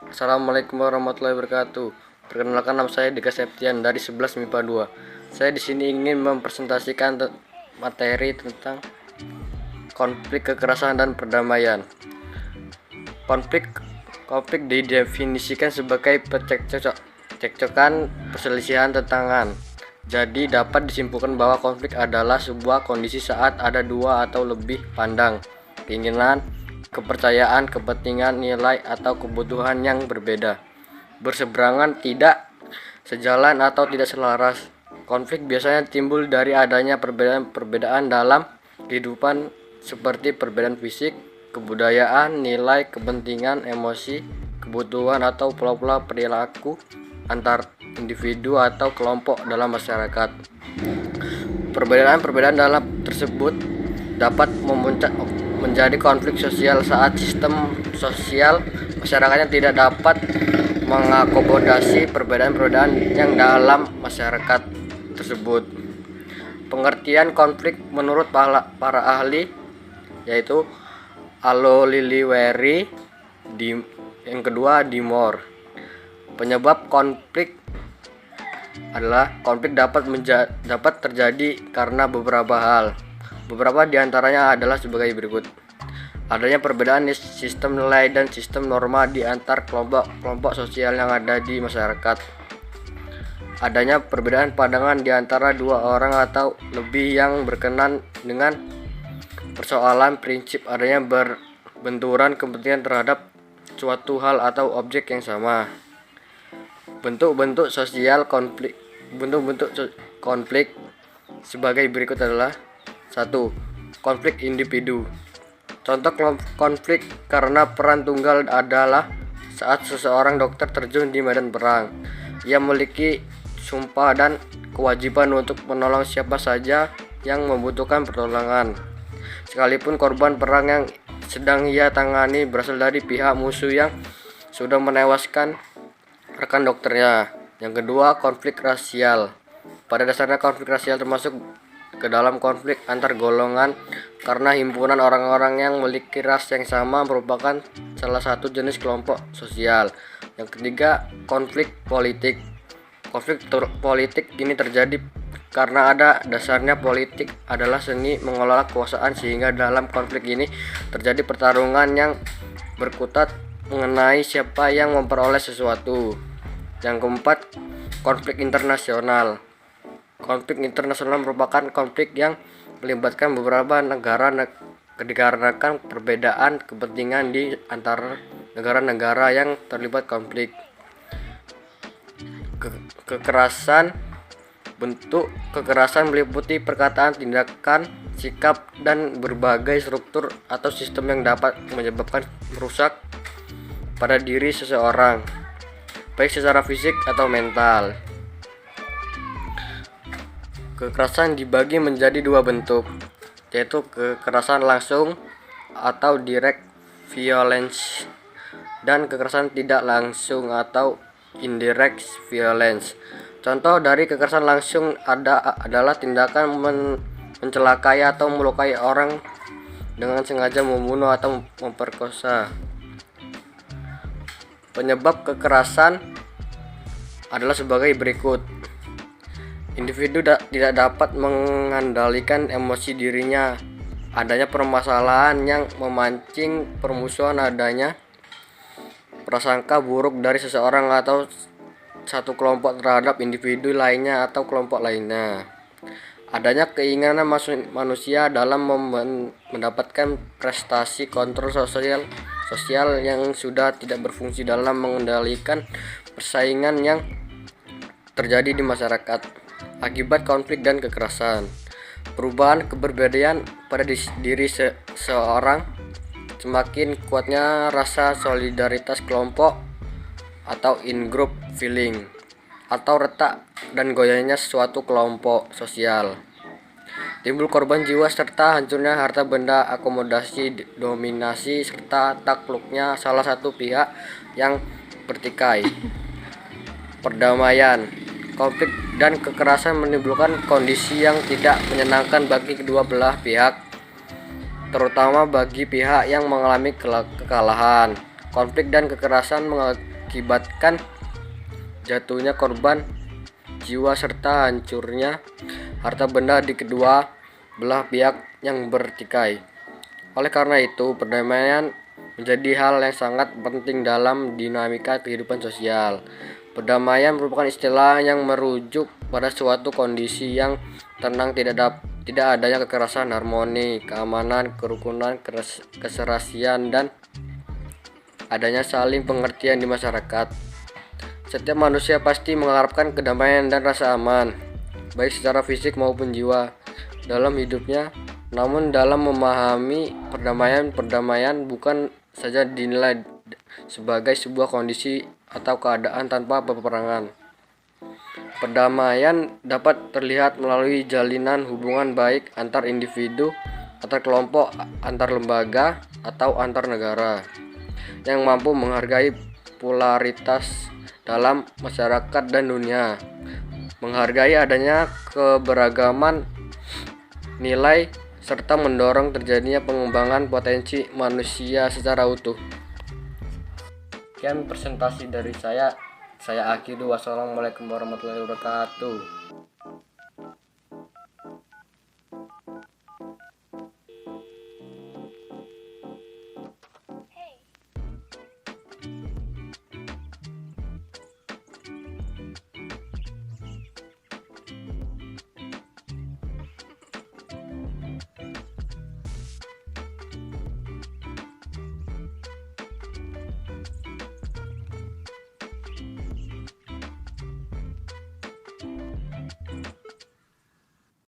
Assalamualaikum warahmatullahi wabarakatuh. Perkenalkan, nama saya Dika Septian dari 11 MIPA 2. Saya di sini ingin mempresentasikan materi tentang konflik kekerasan dan perdamaian. Konflik didefinisikan sebagai percekcokan, perselisihan, tentangan. Jadi dapat disimpulkan bahwa konflik adalah sebuah kondisi saat ada dua atau lebih pandang, keinginan, kepercayaan, kepentingan, nilai, atau kebutuhan yang berbeda, berseberangan, tidak sejalan, atau tidak selaras. Konflik biasanya timbul dari adanya perbedaan dalam kehidupan seperti perbedaan fisik, kebudayaan, nilai, kepentingan, emosi, kebutuhan, atau pola-pola perilaku antar individu atau kelompok dalam masyarakat. Perbedaan dalam tersebut dapat memuncak menjadi konflik sosial saat sistem sosial masyarakatnya tidak dapat mengakomodasi perbedaan yang dalam masyarakat tersebut. Pengertian konflik menurut para ahli yaitu Alo Liliweri, yang kedua Dimor. Penyebab konflik adalah konflik dapat terjadi karena beberapa hal. Beberapa diantaranya adalah sebagai berikut: adanya perbedaan sistem nilai dan sistem norma di antar kelompok sosial yang ada di masyarakat. Adanya perbedaan pandangan di antara dua orang atau lebih yang berkenan dengan persoalan prinsip. Adanya benturan kepentingan terhadap suatu hal atau objek yang sama. Bentuk-bentuk konflik sebagai berikut adalah: 1. Konflik individu. Contoh konflik karena peran tunggal adalah saat seseorang dokter terjun di medan perang. Ia memiliki sumpah dan kewajiban untuk menolong siapa saja yang membutuhkan pertolongan, sekalipun korban perang yang sedang ia tangani berasal dari pihak musuh yang sudah menewaskan rekan dokternya. Yang kedua, konflik rasial. Pada dasarnya konflik rasial termasuk ke dalam konflik antar golongan karena himpunan orang-orang yang memiliki ras yang sama merupakan salah satu jenis kelompok sosial. Yang ketiga, konflik politik. Konflik politik ini terjadi karena ada dasarnya politik adalah seni mengelola kekuasaan, sehingga dalam konflik ini terjadi pertarungan yang berkutat mengenai siapa yang memperoleh sesuatu. Yang keempat, konflik internasional. Konflik internasional merupakan konflik yang melibatkan beberapa negara dikarenakan perbedaan kepentingan di antara negara-negara yang terlibat konflik. Kekerasan. Bentuk kekerasan meliputi perkataan, tindakan, sikap, dan berbagai struktur atau sistem yang dapat menyebabkan merusak pada diri seseorang, baik secara fisik atau mental. Kekerasan dibagi menjadi dua bentuk, yaitu kekerasan langsung atau direct violence dan kekerasan tidak langsung atau indirect violence. Contoh dari kekerasan langsung adalah tindakan mencelakai atau melukai orang dengan sengaja, membunuh atau memperkosa. Penyebab kekerasan adalah sebagai berikut: individu tidak dapat mengendalikan emosi dirinya, adanya permasalahan yang memancing permusuhan, adanya prasangka buruk dari seseorang atau satu kelompok terhadap individu lainnya atau kelompok lainnya, adanya keinginan manusia dalam mendapatkan prestasi, kontrol sosial yang sudah tidak berfungsi dalam mengendalikan persaingan yang terjadi di masyarakat akibat konflik dan kekerasan. Perubahan keberbedaan pada diri seseorang, semakin kuatnya rasa solidaritas kelompok atau in-group feeling, atau retak dan goyahnya suatu kelompok sosial. Timbul korban jiwa serta hancurnya harta benda, akomodasi, dominasi, serta takluknya salah satu pihak yang bertikai. Perdamaian. Konflik dan kekerasan menimbulkan kondisi yang tidak menyenangkan bagi kedua belah pihak, terutama bagi pihak yang mengalami kekalahan. Konflik dan kekerasan mengakibatkan jatuhnya korban jiwa serta hancurnya harta benda di kedua belah pihak yang bertikai. Oleh karena itu, perdamaian menjadi hal yang sangat penting dalam dinamika kehidupan sosial. Perdamaian merupakan istilah yang merujuk pada suatu kondisi yang tenang, tidak adanya kekerasan, harmoni, keamanan, kerukunan, keserasian, dan adanya saling pengertian di masyarakat. Setiap manusia pasti mengharapkan kedamaian dan rasa aman, baik secara fisik maupun jiwa, dalam hidupnya. Namun dalam memahami perdamaian bukan saja dinilai sebagai sebuah kondisi atau keadaan tanpa peperangan. Perdamaian dapat terlihat melalui jalinan hubungan baik antar individu, antar kelompok, antar lembaga, atau antar negara yang mampu menghargai polaritas dalam masyarakat dan dunia, menghargai adanya keberagaman nilai, serta mendorong terjadinya pengembangan potensi manusia secara utuh. Sekian presentasi dari saya akhiri. Wassalamualaikum warahmatullahi wabarakatuh.